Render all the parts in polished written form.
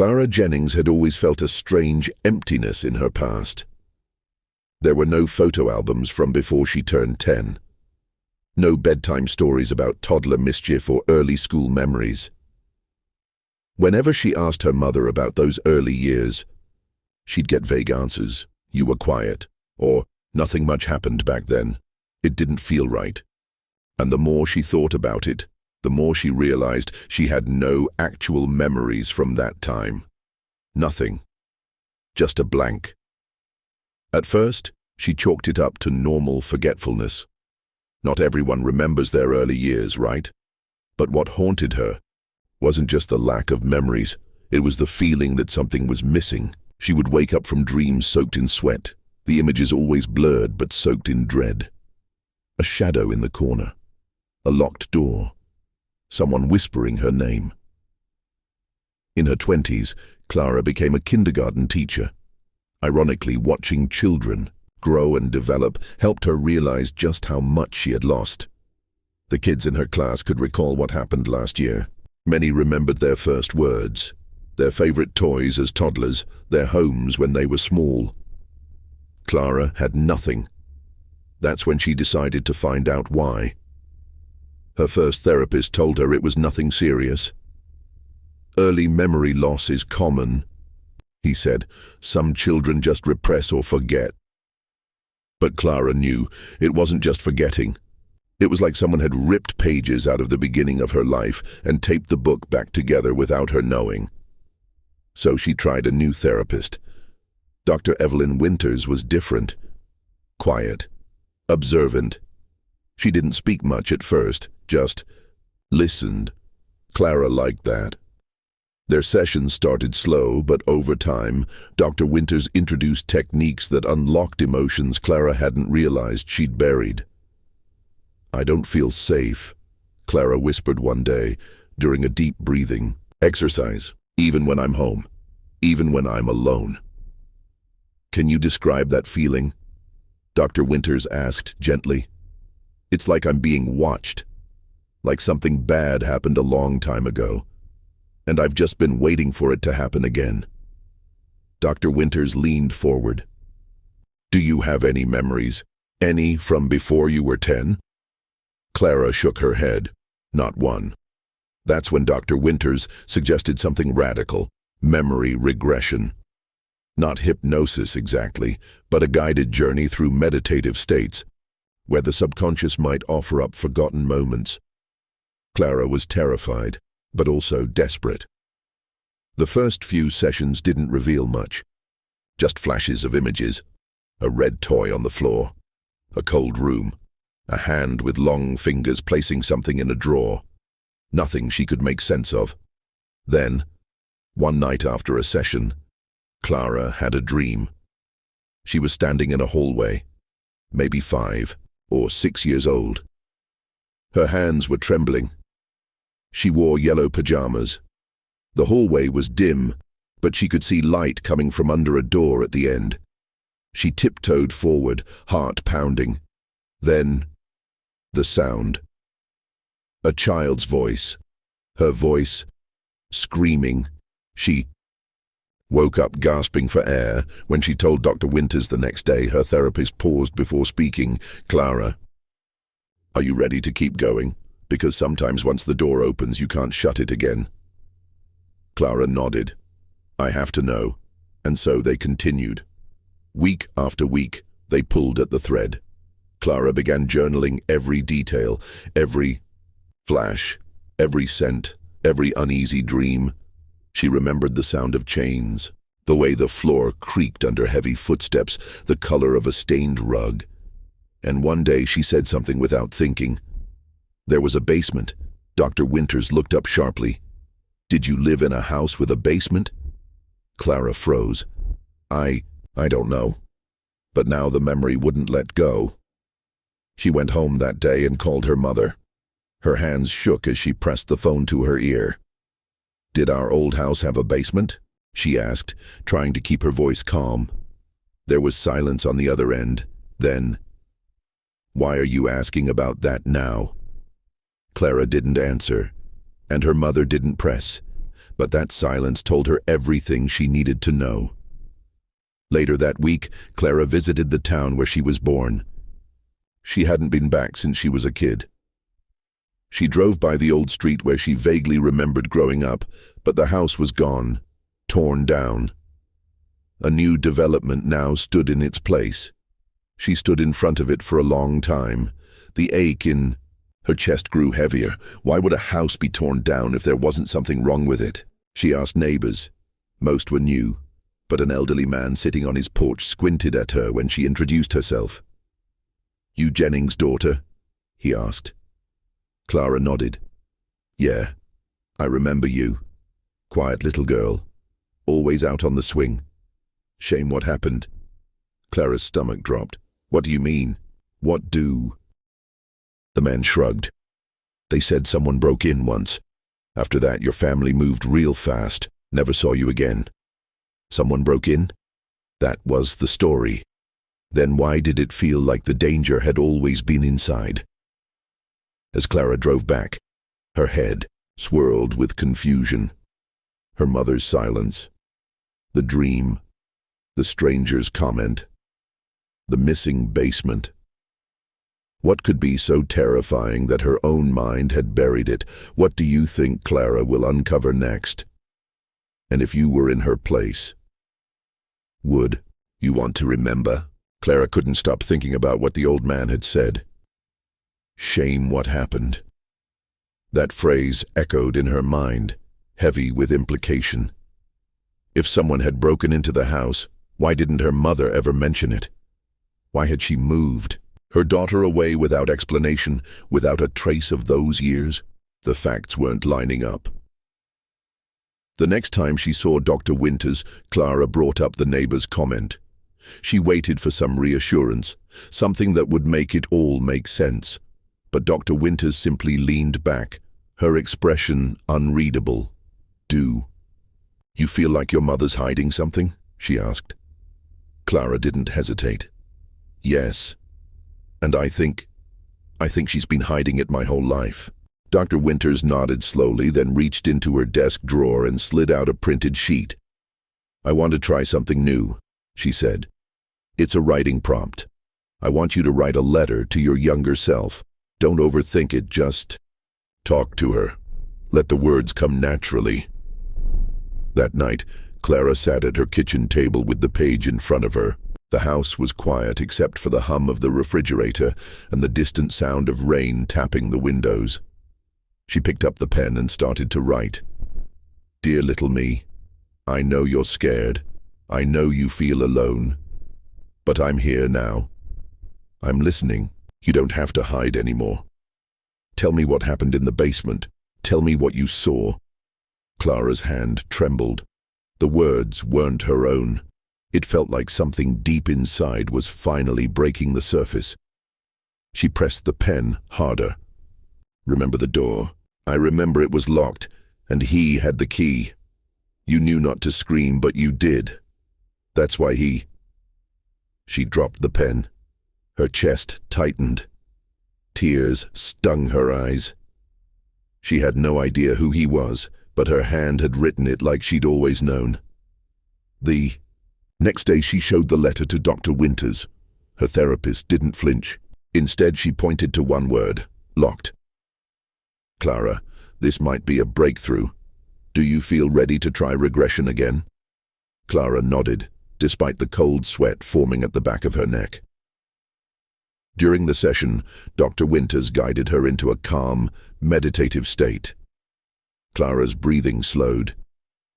Clara Jennings had always felt a strange emptiness in her past. There were no photo albums from before she turned 10. No bedtime stories about toddler mischief or early school memories. Whenever she asked her mother about those early years, she'd get vague answers. You were quiet, or nothing much happened back then. It didn't feel right. And the more she thought about it, the more she realized she had no actual memories from that time. Nothing. Just a blank. At first, she chalked it up to normal forgetfulness. Not everyone remembers their early years, right? But what haunted her wasn't just the lack of memories, it was the feeling that something was missing. She would wake up from dreams soaked in sweat, the images always blurred but soaked in dread. A shadow in the corner, a locked door, someone whispering her name. In her 20s, Clara became a kindergarten teacher. Ironically, watching children grow and develop helped her realize just how much she had lost. The kids in her class could recall what happened last year. Many remembered their first words, their favorite toys as toddlers, their homes when they were small. Clara had nothing. That's when she decided to find out why. Her first therapist told her it was nothing serious. Early memory loss is common, he said. Some children just repress or forget. But Clara knew it wasn't just forgetting. It was like someone had ripped pages out of the beginning of her life and taped the book back together without her knowing. So she tried a new therapist. Dr. Evelyn Winters was different. Quiet. Observant. She didn't speak much at first, just listened. Clara liked that. Their sessions started slow, but over time, Dr. Winters introduced techniques that unlocked emotions Clara hadn't realized she'd buried. "I don't feel safe," Clara whispered one day during a deep breathing exercise, "even when I'm home, even when I'm alone." "Can you describe that feeling?" Dr. Winters asked gently. "It's like I'm being watched, like something bad happened a long time ago, and I've just been waiting for it to happen again." Dr. Winters leaned forward. "Do you have any memories? Any from before you were 10? Clara shook her head. "Not one." That's when Dr. Winters suggested something radical, memory regression. Not hypnosis exactly, but a guided journey through meditative states, where the subconscious might offer up forgotten moments. Clara was terrified, but also desperate. The first few sessions didn't reveal much. Just flashes of images. A red toy on the floor. A cold room. A hand with long fingers placing something in a drawer. Nothing she could make sense of. Then, one night after a session, Clara had a dream. She was standing in a hallway, maybe 5 or 6 years old. Her hands were trembling. She wore yellow pajamas. The hallway was dim, but she could see light coming from under a door at the end. She tiptoed forward, heart pounding. Then, the sound. A child's voice. Her voice, screaming. She woke up gasping for air. When she told Dr. Winters the next day, her therapist paused before speaking. "Clara, are you ready to keep going? Because sometimes once the door opens, you can't shut it again." Clara nodded. "I have to know." And so they continued. Week after week, they pulled at the thread. Clara began journaling every detail, every flash, every scent, every uneasy dream. She remembered the sound of chains, the way the floor creaked under heavy footsteps, the color of a stained rug. And one day she said something without thinking. "There was a basement." Dr. Winters looked up sharply. "Did you live in a house with a basement?" Clara froze. I don't know." But now the memory wouldn't let go. She went home that day and called her mother. Her hands shook as she pressed the phone to her ear. "Did our old house have a basement?" she asked, trying to keep her voice calm. There was silence on the other end. Then, "Why are you asking about that now?" Clara didn't answer, and her mother didn't press. But that silence told her everything she needed to know. Later that week, Clara visited the town where she was born. She hadn't been back since she was a kid. She drove by the old street where she vaguely remembered growing up, but the house was gone, torn down. A new development now stood in its place. She stood in front of it for a long time. The ache in her chest grew heavier. Why would a house be torn down if there wasn't something wrong with it? She asked neighbors. Most were new, but an elderly man sitting on his porch squinted at her when she introduced herself. "You Jennings' daughter?" he asked. Clara nodded. "Yeah, I remember you. Quiet little girl, always out on the swing. Shame what happened." Clara's stomach dropped. "What do you mean? What do?" The man shrugged. "They said someone broke in once. After that, your family moved real fast. Never saw you again." "Someone broke in?" That was the story. Then why did it feel like the danger had always been inside? As Clara drove back, her head swirled with confusion. Her mother's silence, the dream, the stranger's comment, the missing basement. What could be so terrifying that her own mind had buried it? What do you think Clara will uncover next? And if you were in her place, would you want to remember? Clara couldn't stop thinking about what the old man had said. Shame what happened. That phrase echoed in her mind, heavy with implication. If someone had broken into the house, why didn't her mother ever mention it? Why had she moved her daughter away without explanation, without a trace of those years? The facts weren't lining up. The next time she saw Dr. Winters, Clara brought up the neighbor's comment. She waited for some reassurance, something that would make it all make sense. But Dr. Winters simply leaned back, her expression unreadable. "Do you feel like your mother's hiding something?" she asked. Clara didn't hesitate. "Yes. And I think she's been hiding it my whole life." Dr. Winters nodded slowly, then reached into her desk drawer and slid out a printed sheet. "I want to try something new," she said. "It's a writing prompt. I want you to write a letter to your younger self. Don't overthink it, just talk to her. Let the words come naturally." That night, Clara sat at her kitchen table with the page in front of her. The house was quiet except for the hum of the refrigerator and the distant sound of rain tapping the windows. She picked up the pen and started to write. "Dear little me, I know you're scared. I know you feel alone. But I'm here now. I'm listening. You don't have to hide anymore. Tell me what happened in the basement. Tell me what you saw." Clara's hand trembled. The words weren't her own. It felt like something deep inside was finally breaking the surface. She pressed the pen harder. "Remember the door? I remember it was locked, and he had the key. You knew not to scream, but you did. That's why he—" She dropped the pen. Her chest tightened. Tears stung her eyes. She had no idea who he was, but her hand had written it like she'd always known. The next day she showed the letter to Dr. Winters. Her therapist didn't flinch. Instead, she pointed to one word: locked. "Clara, this might be a breakthrough. Do you feel ready to try regression again?" Clara nodded, despite the cold sweat forming at the back of her neck. During the session, Dr. Winters guided her into a calm, meditative state. Clara's breathing slowed.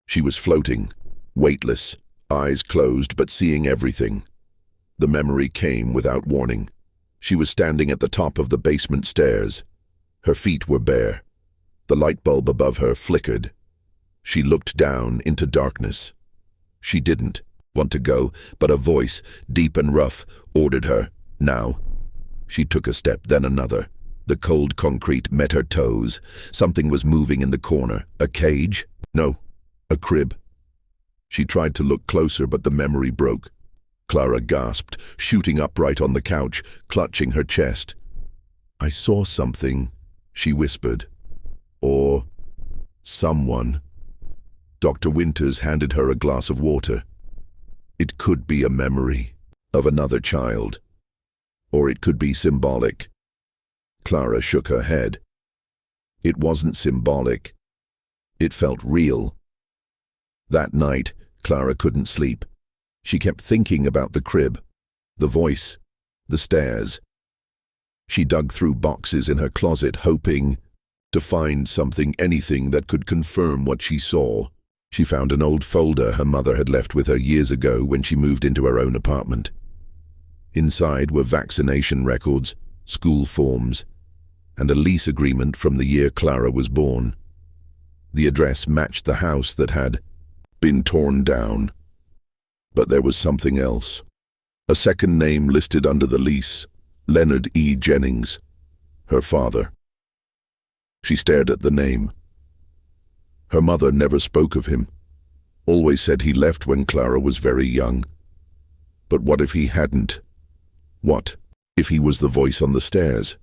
She was floating, weightless, eyes closed but seeing everything. The memory came without warning. She was standing at the top of the basement stairs. Her feet were bare. The light bulb above her flickered. She looked down into darkness. She didn't want to go, but a voice, deep and rough, ordered her, "Now." She took a step, then another. The cold concrete met her toes. Something was moving in the corner. A cage? No, a crib. She tried to look closer, but the memory broke. Clara gasped, shooting upright on the couch, clutching her chest. "I saw something," she whispered. "Or someone." Dr. Winters handed her a glass of water. It could be a memory of another child, or it could be symbolic. Clara shook her head. It wasn't symbolic. It felt real. That night, Clara couldn't sleep. She kept thinking about the crib, the voice, the stairs. She dug through boxes in her closet, hoping to find something, anything that could confirm what she saw. She found an old folder her mother had left with her years ago when she moved into her own apartment. Inside were vaccination records, school forms, and a lease agreement from the year Clara was born. The address matched the house that had been torn down. But there was something else. A second name listed under the lease, Leonard E. Jennings, her father. She stared at the name. Her mother never spoke of him, always said he left when Clara was very young. But what if he hadn't? What if he was the voice on the stairs?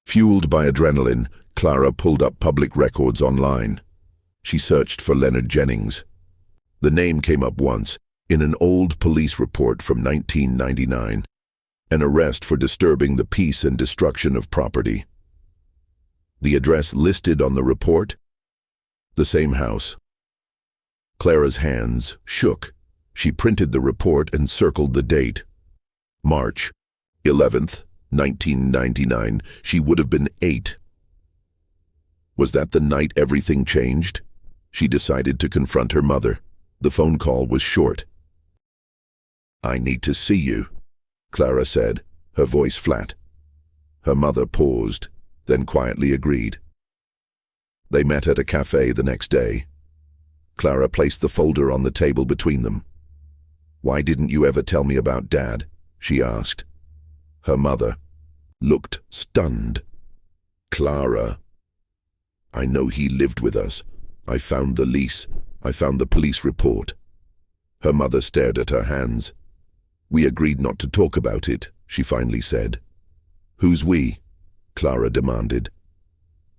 Fueled by adrenaline, Clara pulled up public records online. She searched for Leonard Jennings. The name came up once, in an old police report from 1999, an arrest for disturbing the peace and destruction of property. The address listed on the report? The same house. Clara's hands shook. She printed the report and circled the date. March 11th, 1999. She would have been 8. Was that the night everything changed? She decided to confront her mother. The phone call was short. "I need to see you," Clara said, her voice flat. Her mother paused, then quietly agreed. They met at a cafe the next day. Clara placed the folder on the table between them. "Why didn't you ever tell me about Dad?" she asked. Her mother looked stunned. "Clara, I know he lived with us. I found the lease. I found the police report." Her mother stared at her hands. "We agreed not to talk about it," she finally said. "Who's we?" Clara demanded.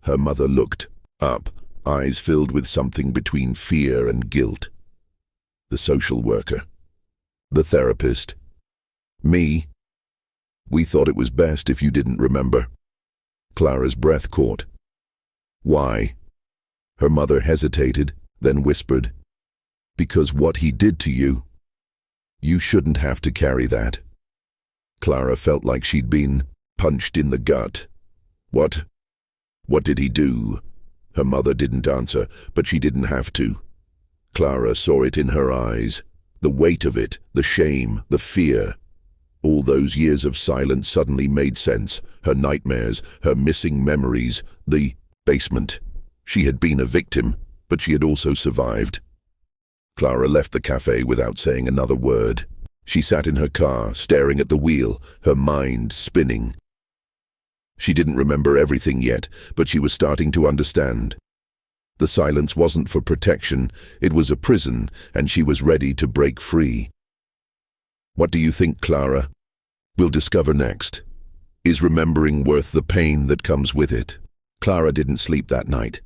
Her mother looked up, eyes filled with something between fear and guilt. "The social worker. The therapist. Me. We thought it was best if you didn't remember." Clara's breath caught. "Why?" Her mother hesitated, then whispered, "Because what he did to you, you shouldn't have to carry that." Clara felt like she'd been punched in the gut. What did he do?" Her mother didn't answer, but she didn't have to. Clara saw it in her eyes. The weight of it, the shame, the fear. All those years of silence suddenly made sense. Her nightmares, her missing memories, the basement. She had been a victim, but she had also survived. Clara left the cafe without saying another word. She sat in her car, staring at the wheel, her mind spinning. She didn't remember everything yet, but she was starting to understand. The silence wasn't for protection, it was a prison, and she was ready to break free. "What do you think, Clara?" "We'll discover next. Is remembering worth the pain that comes with it?" Clara didn't sleep that night.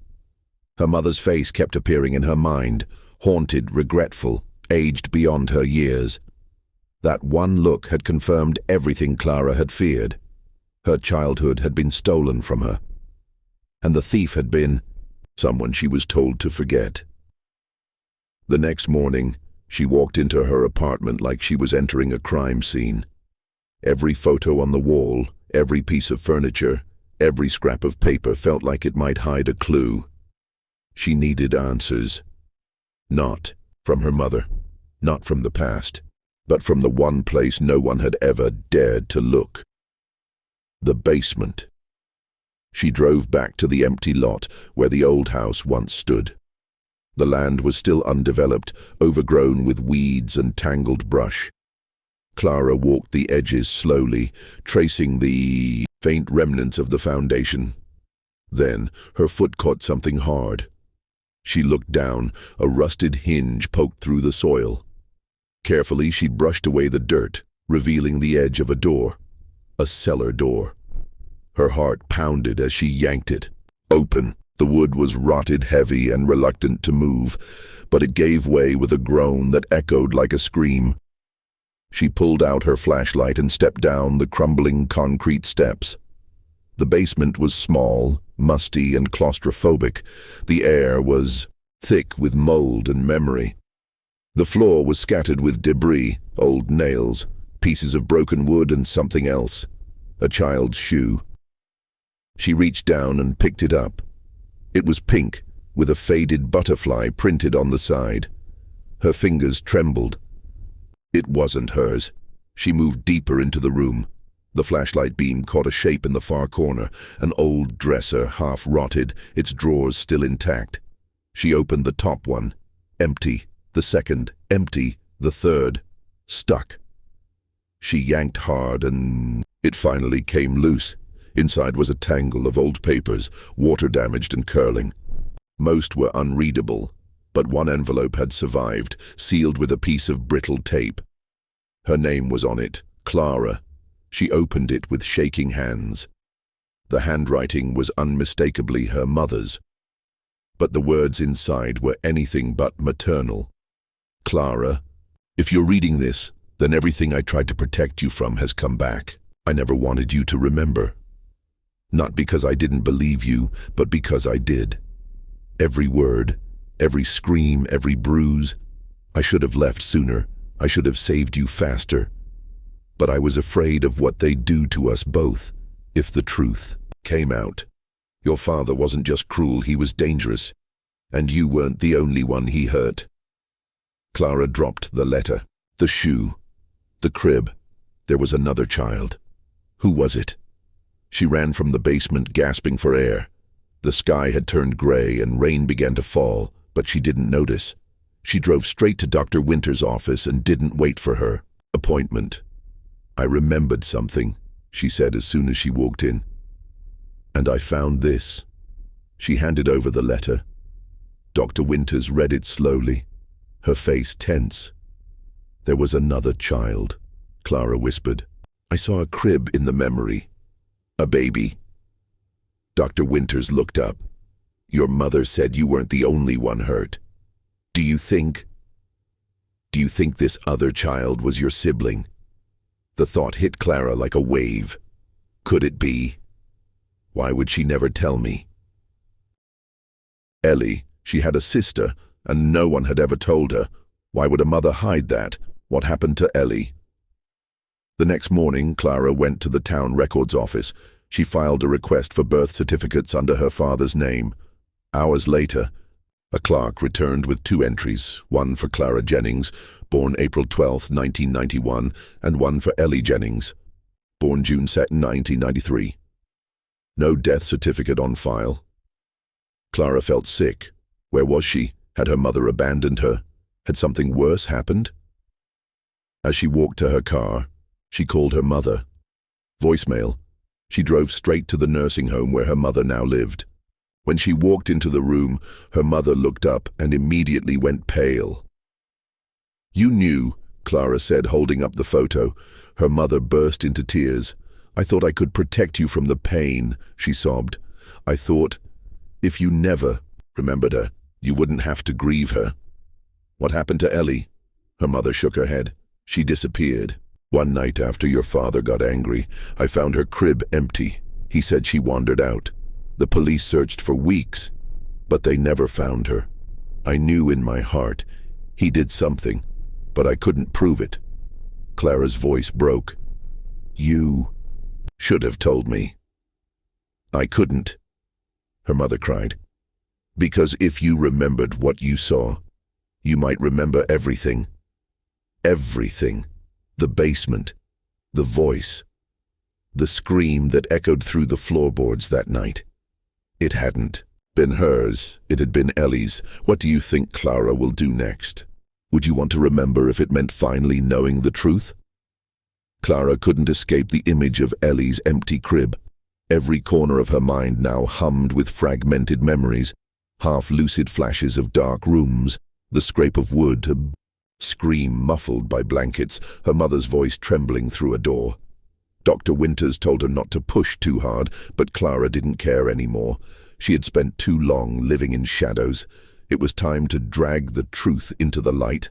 Her mother's face kept appearing in her mind, haunted, regretful, aged beyond her years. That one look had confirmed everything Clara had feared. Her childhood had been stolen from her. And the thief had been someone she was told to forget. The next morning, she walked into her apartment like she was entering a crime scene. Every photo on the wall, every piece of furniture, every scrap of paper felt like it might hide a clue. She needed answers. Not from her mother, not from the past, but from the one place no one had ever dared to look. The basement. She drove back to the empty lot where the old house once stood. The land was still undeveloped, overgrown with weeds and tangled brush. Clara walked the edges slowly, tracing the faint remnants of the foundation. Then her foot caught something hard. She looked down, a rusted hinge poked through the soil. Carefully, she brushed away the dirt, revealing the edge of a door. A cellar door. Her heart pounded as she yanked it. Open. The wood was rotted, heavy, and reluctant to move, but it gave way with a groan that echoed like a scream. She pulled out her flashlight and stepped down the crumbling concrete steps. The basement was small, musty, and claustrophobic. The air was thick with mold and memory. The floor was scattered with debris, old nails, pieces of broken wood, and something else, a child's shoe. She reached down and picked it up. It was pink, with a faded butterfly printed on the side. Her fingers trembled. It wasn't hers. She moved deeper into the room. The flashlight beam caught a shape in the far corner, an old dresser, half rotted, its drawers still intact. She opened the top one. Empty. The second. Empty. The third. Stuck. She yanked hard and it finally came loose. Inside was a tangle of old papers, water-damaged and curling. Most were unreadable, but one envelope had survived, sealed with a piece of brittle tape. Her name was on it, Clara. She opened it with shaking hands. The handwriting was unmistakably her mother's, but the words inside were anything but maternal. Clara, if you're reading this, then everything I tried to protect you from has come back. I never wanted you to remember. Not because I didn't believe you, but because I did. Every word, every scream, every bruise. I should have left sooner. I should have saved you faster. But I was afraid of what they'd do to us both, if the truth came out. Your father wasn't just cruel, he was dangerous. And you weren't the only one he hurt. Clara dropped the letter, the shoe, the crib. There was another child. Who was it? She ran from the basement, gasping for air. The sky had turned gray and rain began to fall, but she didn't notice. She drove straight to Dr. Winter's office and didn't wait for her appointment. I remembered something, she said as soon as she walked in. And I found this. She handed over the letter. Dr. Winters read it slowly, her face tense. There was another child, Clara whispered. I saw a crib in the memory. A baby. Dr. Winters looked up. Your mother said you weren't the only one hurt. Do you think this other child was your sibling? The thought hit Clara like a wave. Could it be? Why would she never tell me? Ellie, she had a sister, and no one had ever told her. Why would a mother hide that? What happened to Ellie? The next morning, Clara went to the town records office. She filed a request for birth certificates under her father's name. Hours later, a clerk returned with 2 entries, one for Clara Jennings, born April 12, 1991, and one for Ellie Jennings, born June 2, 1993. No death certificate on file. Clara felt sick. Where was she? Had her mother abandoned her? Had something worse happened? As she walked to her car, she called her mother. Voicemail. She drove straight to the nursing home where her mother now lived. When she walked into the room, her mother looked up and immediately went pale. You knew, Clara said, holding up the photo. Her mother burst into tears. I thought I could protect you from the pain, she sobbed. I thought, if you never remembered her, you wouldn't have to grieve her. What happened to Ellie? Her mother shook her head. She disappeared. One night after your father got angry, I found her crib empty. He said she wandered out. The police searched for weeks, but they never found her. I knew in my heart he did something, but I couldn't prove it. Clara's voice broke. You should have told me. I couldn't, her mother cried. Because if you remembered what you saw, you might remember everything. Everything. The basement. The voice. The scream that echoed through the floorboards that night. It hadn't been hers, it had been Ellie's. What do you think Clara will do next? Would you want to remember if it meant finally knowing the truth? Clara couldn't escape the image of Ellie's empty crib. Every corner of her mind now hummed with fragmented memories, half-lucid flashes of dark rooms, the scrape of wood, a scream muffled by blankets, her mother's voice trembling through a door. Dr. Winters told her not to push too hard, but Clara didn't care anymore. She had spent too long living in shadows. It was time to drag the truth into the light.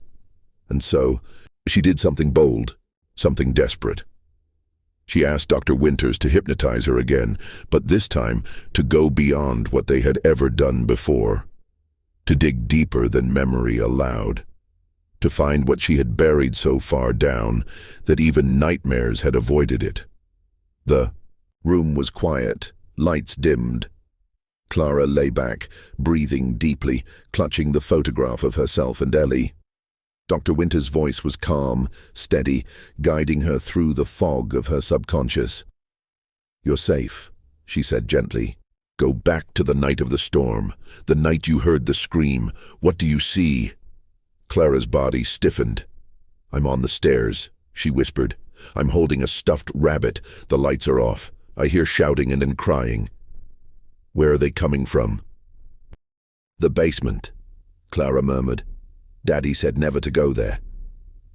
And so, she did something bold, something desperate. She asked Dr. Winters to hypnotize her again, but this time to go beyond what they had ever done before. To dig deeper than memory allowed. To find what she had buried so far down that even nightmares had avoided it. The room was quiet, lights dimmed. Clara lay back, breathing deeply, clutching the photograph of herself and Ellie. Dr. Winters' voice was calm, steady, guiding her through the fog of her subconscious. "You're safe," she said gently. "Go back to the night of the storm, the night you heard the scream. What do you see?" Clara's body stiffened. "I'm on the stairs," she whispered. "I'm holding a stuffed rabbit. The lights are off. I hear shouting and then crying." "Where are they coming from?" "The basement," Clara murmured. "Daddy said never to go there.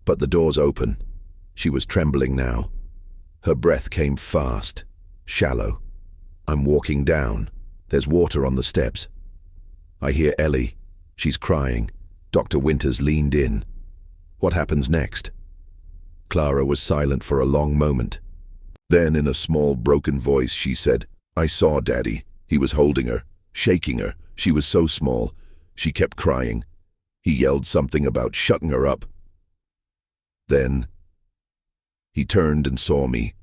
But the door's open." She was trembling now. Her breath came fast, shallow. "I'm walking down. There's water on the steps. I hear Ellie. She's crying." Dr. Winters leaned in. "What happens next?" Clara was silent for a long moment. Then, in a small, broken voice, she said, "I saw Daddy. He was holding her, shaking her. She was so small. She kept crying. He yelled something about shutting her up. Then he turned and saw me."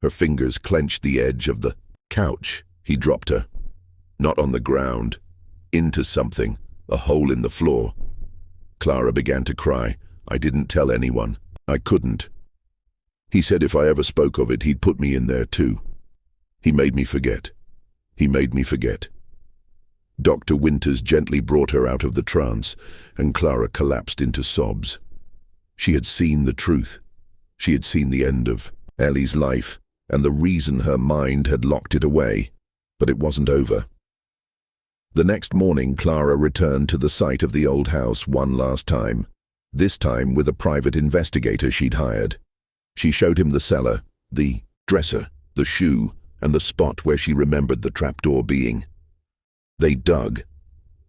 Her fingers clenched the edge of the couch. He dropped her. Not on the ground. Into something. A hole in the floor. Clara began to cry. "I didn't tell anyone. I couldn't. He said if I ever spoke of it, he'd put me in there too. He made me forget. He made me forget." Dr. Winters gently brought her out of the trance, and Clara collapsed into sobs. She had seen the truth. She had seen the end of Ellie's life, and the reason her mind had locked it away. But it wasn't over. The next morning, Clara returned to the site of the old house one last time, this time with a private investigator she'd hired. She showed him the cellar, the dresser, the shoe, and the spot where she remembered the trapdoor being. They dug.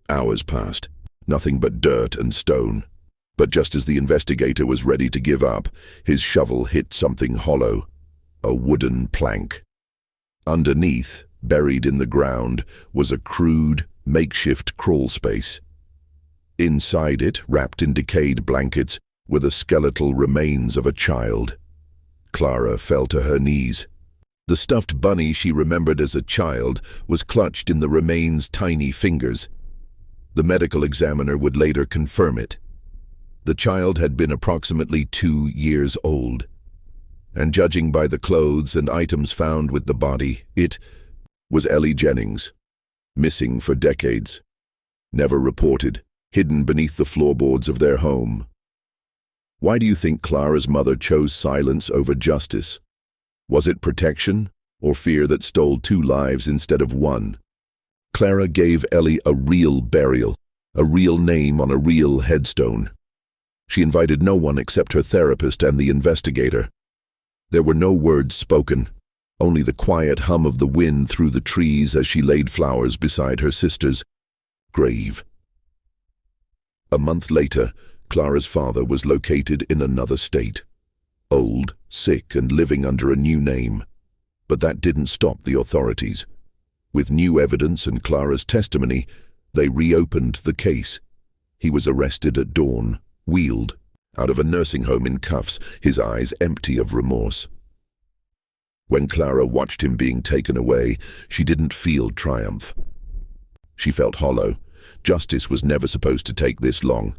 Hours passed, nothing but dirt and stone. But just as the investigator was ready to give up, his shovel hit something hollow, a wooden plank. Underneath, buried in the ground, was a crude, makeshift crawl space. Inside it, wrapped in decayed blankets, were the skeletal remains of a child. Clara fell to her knees. The stuffed bunny she remembered as a child was clutched in the remains' tiny fingers. The medical examiner would later confirm it. The child had been approximately 2 years old. And judging by the clothes and items found with the body, it was Ellie Jennings. Missing for decades. Never reported. Hidden beneath the floorboards of their home. Why do you think Clara's mother chose silence over justice? Was it protection, or fear that stole 2 lives instead of 1? Clara gave Ellie a real burial, a real name on a real headstone. She invited no one except her therapist and the investigator. There were no words spoken, only the quiet hum of the wind through the trees as she laid flowers beside her sister's grave. A month later, Clara's father was located in another state. Old, sick, and living under a new name. But that didn't stop the authorities. With new evidence and Clara's testimony, they reopened the case. He was arrested at dawn, wheeled out of a nursing home in cuffs, his eyes empty of remorse. When Clara watched him being taken away, she didn't feel triumph. She felt hollow. Justice was never supposed to take this long.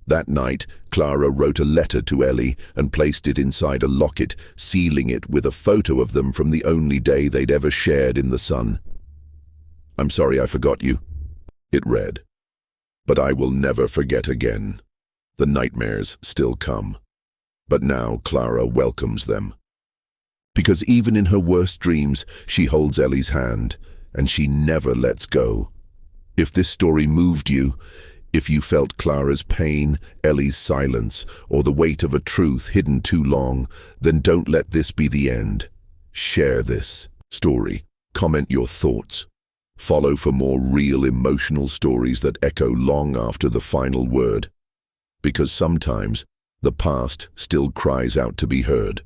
That night, Clara wrote a letter to Ellie and placed it inside a locket, sealing it with a photo of them from the only day they'd ever shared in the sun. "I'm sorry I forgot you," it read. "But I will never forget again. The nightmares still come. But now Clara welcomes them. Because even in her worst dreams, she holds Ellie's hand, and she never lets go. If this story moved you, If you felt Clara's pain, Ellie's silence, or the weight of a truth hidden too long, then don't let this be the end. Share this story. Comment your thoughts. Follow for more real emotional stories that echo long after the final word. Because sometimes, the past still cries out to be heard.